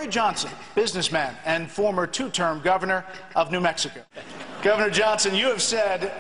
Johnson, businessman and former two-term governor of New Mexico. Governor Johnson, you have said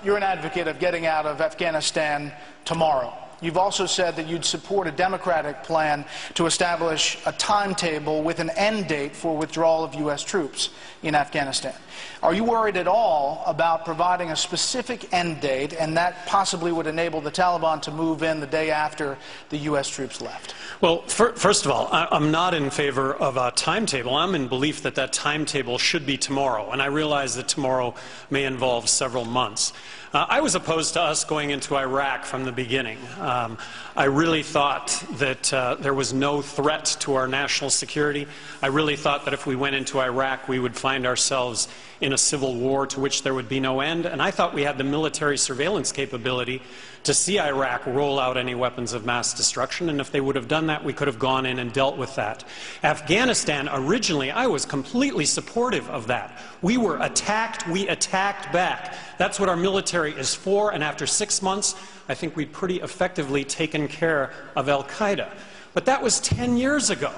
you're an advocate of getting out of Afghanistan tomorrow. You've also said that you'd support a Democratic plan to establish a timetable with an end date for withdrawal of U.S. troops in Afghanistan. Are you worried at all about providing a specific end date, and that possibly would enable the Taliban to move in the day after the U.S. troops left? Well, first of all, I'm not in favor of a timetable. I'm in belief that that timetable should be tomorrow, and I realize that tomorrow may involve several months. I was opposed to us going into Iraq from the beginning. I really thought that there was no threat to our national security. I really thought that if we went into Iraq, we would find ourselves in a civil war to which there would be no end. And I thought we had the military surveillance capability to see Iraq roll out any weapons of mass destruction. And if they would have done that, we could have gone in and dealt with that. Afghanistan, originally, I was completely supportive of that. We were attacked. We attacked back. That's what our military is for. And after 6 months, I think we'd pretty effectively taken care of al-Qaeda. But that was 10 years ago.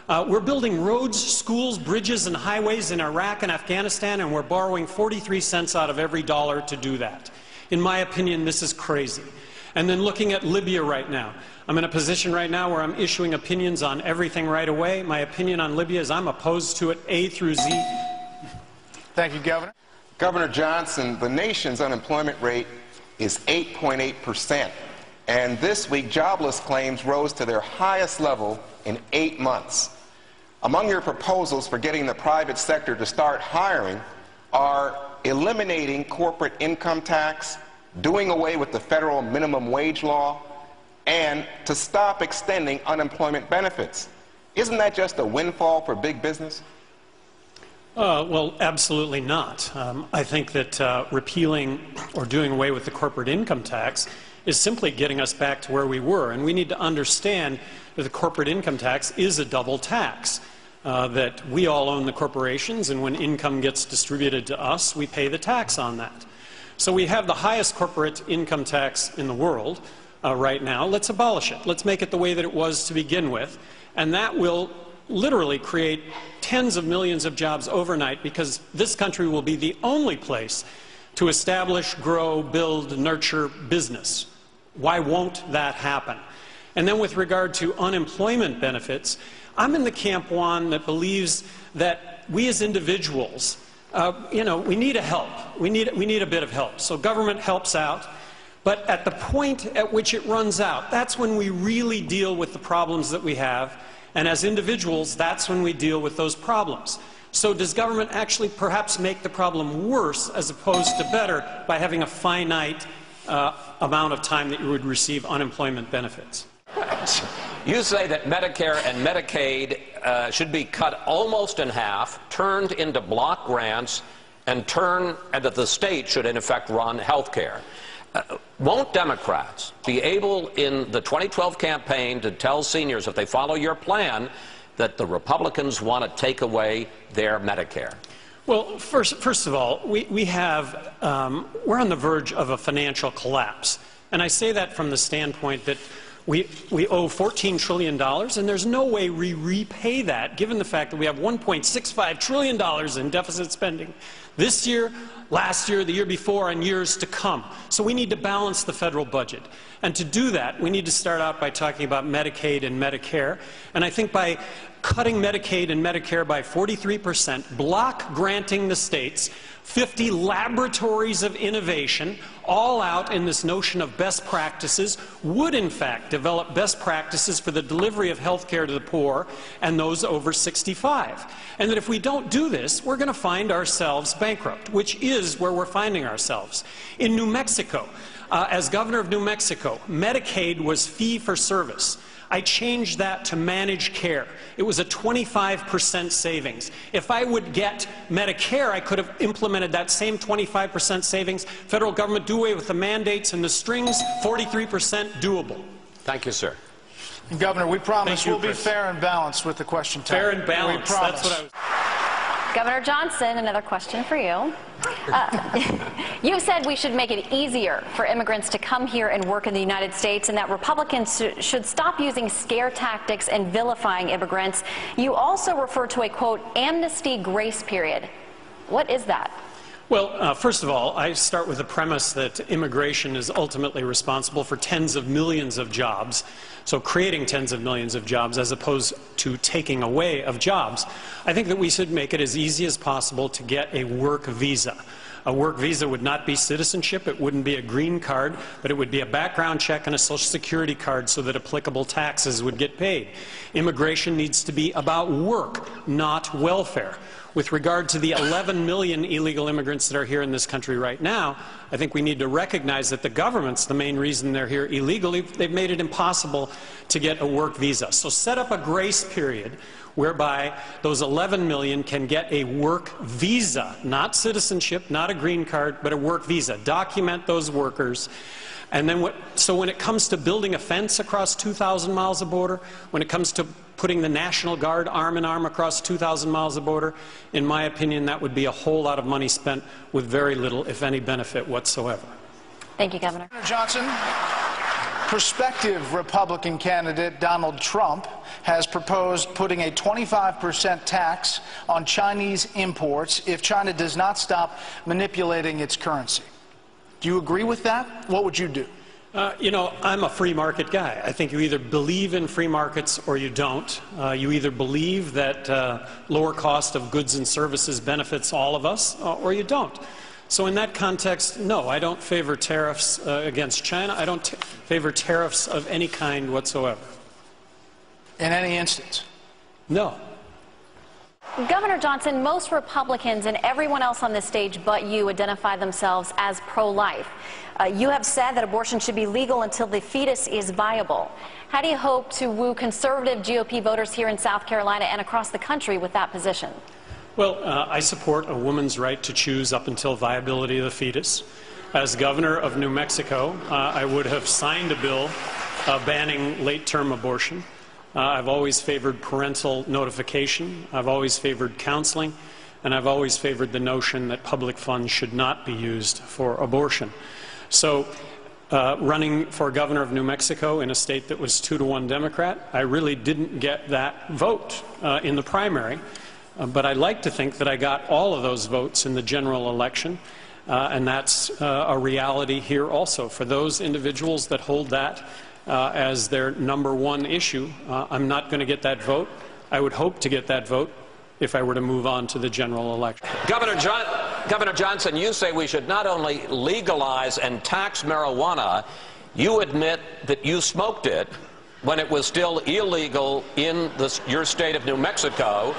We're building roads, schools, bridges, and highways in Iraq and Afghanistan, and we're borrowing 43 cents out of every dollar to do that. In my opinion, this is crazy. And then looking at Libya right now. I'm in a position right now where I'm issuing opinions on everything right away. My opinion on Libya is I'm opposed to it A through Z. Thank you, Governor. Governor Johnson, the nation's unemployment rate is 8.8%. And this week, jobless claims rose to their highest level in 8 months. Among your proposals for getting the private sector to start hiring are eliminating corporate income tax, doing away with the federal minimum wage law, and to stop extending unemployment benefits. Isn't that just a windfall for big business? Well, absolutely not. I think that repealing or doing away with the corporate income tax is simply getting us back to where we were. And we need to understand that the corporate income tax is a double tax, that we all own the corporations, and when income gets distributed to us, we pay the tax on that. So we have the highest corporate income tax in the world right now. Let's abolish it. Let's make it the way that it was to begin with, and that will literally create tens of millions of jobs overnight, because this country will be the only place to establish, grow, build, nurture business. Why won't that happen? And then with regard to unemployment benefits, I'm in the camp one that believes that we as individuals, we need a help. We need a bit of help. So government helps out, but at the point at which it runs out, that's when we really deal with the problems that we have. And as individuals, that's when we deal with those problems. So does government actually perhaps make the problem worse as opposed to better by having a finite amount of time that you would receive unemployment benefits? You say that Medicare and Medicaid should be cut almost in half, turned into block grants, and that the state should in effect run health care. Won't Democrats be able in the 2012 campaign to tell seniors, if they follow your plan, that the Republicans want to take away their Medicare? Well, first of all, we're on the verge of a financial collapse. And I say that from the standpoint that we owe $14 trillion, and there's no way we repay that, given the fact that we have $1.65 trillion in deficit spending this year, last year, the year before, and years to come. So we need to balance the federal budget. And to do that, we need to start out by talking about Medicaid and Medicare. And I think by cutting Medicaid and Medicare by 43%, block granting the states 50 laboratories of innovation, all out in this notion of best practices, would in fact develop best practices for the delivery of health care to the poor and those over 65. And that if we don't do this, we're going to find ourselves bankrupt, which is where we're finding ourselves. In New Mexico, as governor of New Mexico, Medicaid was fee for service. I changed that to managed care. It was a 25% savings. If I would get Medicare, I could have implemented that same 25% savings. Federal government do away with the mandates and the strings, 43% doable. Thank you, sir. Governor, we promise we'll be fair and balanced with the question time. Fair and balanced. We promise. That's what I was... Governor Johnson, another question for you. You said we should make it easier for immigrants to come here and work in the United States, and that Republicans should stop using scare tactics and vilifying immigrants. You also refer to a, quote, amnesty grace period. What is that? Well, first of all, I start with the premise that immigration is ultimately responsible for tens of millions of jobs. So creating tens of millions of jobs as opposed to taking away of jobs. I think that we should make it as easy as possible to get a work visa. A work visa would not be citizenship, it wouldn't be a green card, but it would be a background check and a Social Security card so that applicable taxes would get paid. Immigration needs to be about work, not welfare. With regard to the 11 million illegal immigrants that are here in this country right now, I think we need to recognize that the government's the main reason they're here illegally. They've made it impossible to get a work visa. So set up a grace period whereby those 11 million can get a work visa, not citizenship, not a green card, but a work visa. Document those workers. And then so when it comes to building a fence across 2,000 miles of border, when it comes to putting the National Guard arm in arm across 2,000 miles of border, in my opinion, that would be a whole lot of money spent with very little, if any, benefit whatsoever. Thank you, Governor. Johnson, prospective Republican candidate Donald Trump has proposed putting a 25% tax on Chinese imports if China does not stop manipulating its currency. Do you agree with that? What would you do? You know, I'm a free market guy. I think you either believe in free markets or you don't. You either believe that lower cost of goods and services benefits all of us, or you don't. So in that context, no, I don't favor tariffs against China. I don't favor tariffs of any kind whatsoever. In any instance? No. Governor Johnson, most Republicans and everyone else on this stage but you identify themselves as pro-life. You have said that abortion should be legal until the fetus is viable. How do you hope to woo conservative GOP voters here in South Carolina and across the country with that position? Well, I support a woman's right to choose up until viability of the fetus. As governor of New Mexico, I would have signed a bill banning late-term abortion. I've always favored parental notification. I've always favored counseling. And I've always favored the notion that public funds should not be used for abortion. So running for governor of New Mexico in a state that was 2-to-1 Democrat, I really didn't get that vote in the primary. But I like to think that I got all of those votes in the general election. And that's a reality here also. For those individuals that hold that as their #1 issue, I'm not going to get that vote. I would hope to get that vote if I were to move on to the general election. Governor Johnson, you say we should not only legalize and tax marijuana, you admit that you smoked it when it was still illegal in your state of New Mexico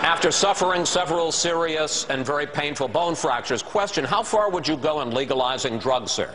after suffering several serious and very painful bone fractures. Question, how far would you go in legalizing drugs, sir?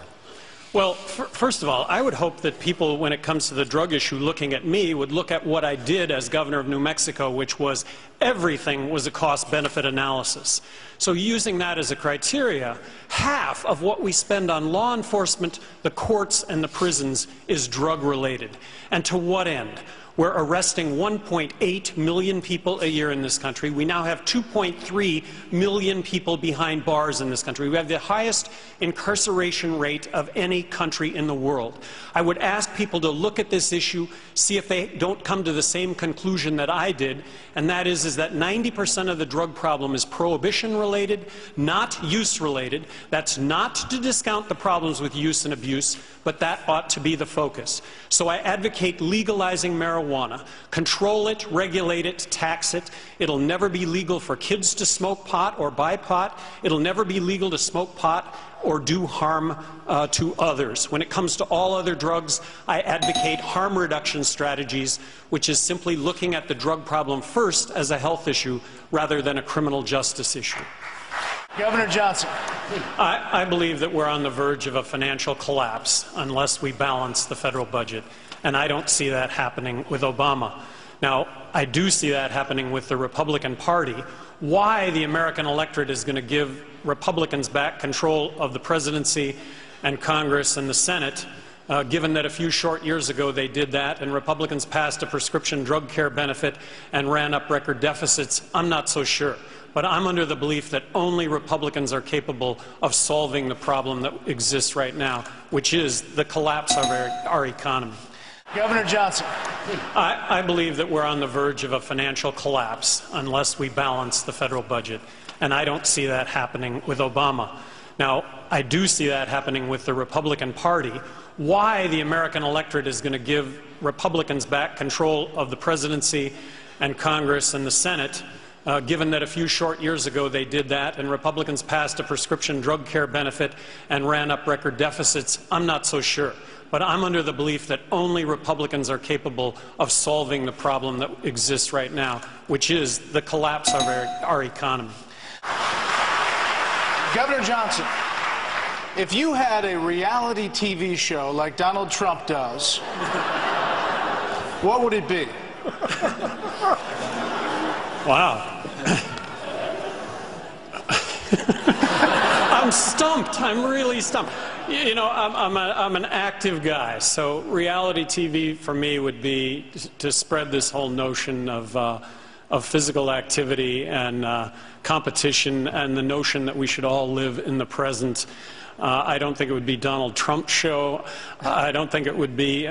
Well, first of all, I would hope that people, when it comes to the drug issue, looking at me, would look at what I did as governor of New Mexico, which was everything was a cost-benefit analysis. So using that as a criteria, half of what we spend on law enforcement, the courts, and the prisons is drug-related. And to what end? We're arresting 1.8 million people a year in this country. We now have 2.3 million people behind bars in this country. We have the highest incarceration rate of any country in the world. I would ask people to look at this issue, see if they don't come to the same conclusion that I did, and that is that 90% of the drug problem is prohibition-related, not use-related. That's not to discount the problems with use and abuse, but that ought to be the focus. So I advocate legalizing marijuana. Control it, regulate it, tax it. It'll never be legal for kids to smoke pot or buy pot. It'll never be legal to smoke pot or do harm to others. When it comes to all other drugs, I advocate harm reduction strategies, which is simply looking at the drug problem first as a health issue rather than a criminal justice issue. Governor Johnson. I believe that we're on the verge of a financial collapse unless we balance the federal budget, and I don't see that happening with Obama. Now, I do see that happening with the Republican Party. Why the American electorate is going to give Republicans back control of the presidency and Congress and the Senate given that a few short years ago they did that and Republicans passed a prescription drug care benefit and ran up record deficits, I'm not so sure. But I'm under the belief that only Republicans are capable of solving the problem that exists right now, which is the collapse of our economy. Governor Johnson. I believe that we're on the verge of a financial collapse unless we balance the federal budget, and I don't see that happening with Obama. Now, I do see that happening with the Republican Party. Why the American electorate is going to give Republicans back control of the presidency and Congress and the Senate, given that a few short years ago they did that and Republicans passed a prescription drug care benefit and ran up record deficits, I'm not so sure. But I'm under the belief that only Republicans are capable of solving the problem that exists right now, which is the collapse of our economy. Governor Johnson, if you had a reality TV show like Donald Trump does, what would it be? Wow. I'm stumped. I'm really stumped. You know, I'm an active guy, so reality TV for me would be to spread this whole notion of physical activity and competition and the notion that we should all live in the present. I don't think it would be Donald Trump's show. I don't think it would be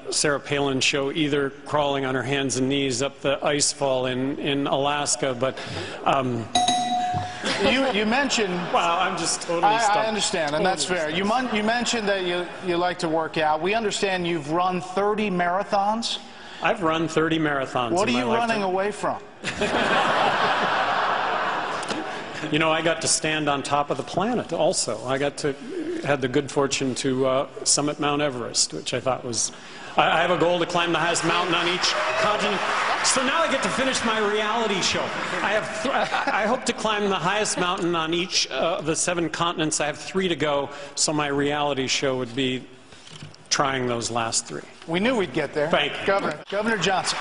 Sarah Palin's show either, crawling on her hands and knees up the ice fall in Alaska. But you mentioned... Wow, I'm just totally stumped. I understand, and that's fair. You mentioned that you like to work out. We understand you've run 30 marathons. I've run 30 marathons. What are in my you lifetime. running away from? You know, I got to stand on top of the planet also. I had the good fortune to summit Mount Everest, which I thought was... I have a goal to climb the highest mountain on each continent. So now I get to finish my reality show. I hope to climb the highest mountain on each of the 7 continents. I have 3 to go, so my reality show would be trying those last 3. We knew we'd get there. Thank you. Governor Johnson.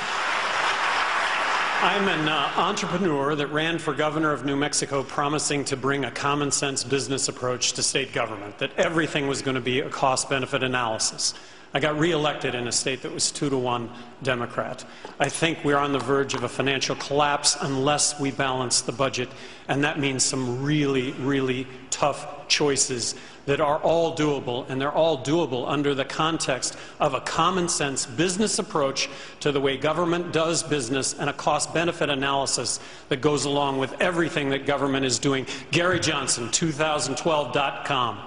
I'm an entrepreneur that ran for governor of New Mexico promising to bring a common-sense business approach to state government, that everything was going to be a cost-benefit analysis. I got reelected in a state that was 2-to-1 Democrat. I think we're on the verge of a financial collapse unless we balance the budget, and that means some really, really tough choices that are all doable, and they're all doable under the context of a common-sense business approach to the way government does business and a cost-benefit analysis that goes along with everything that government is doing. Gary Johnson, 2012.com.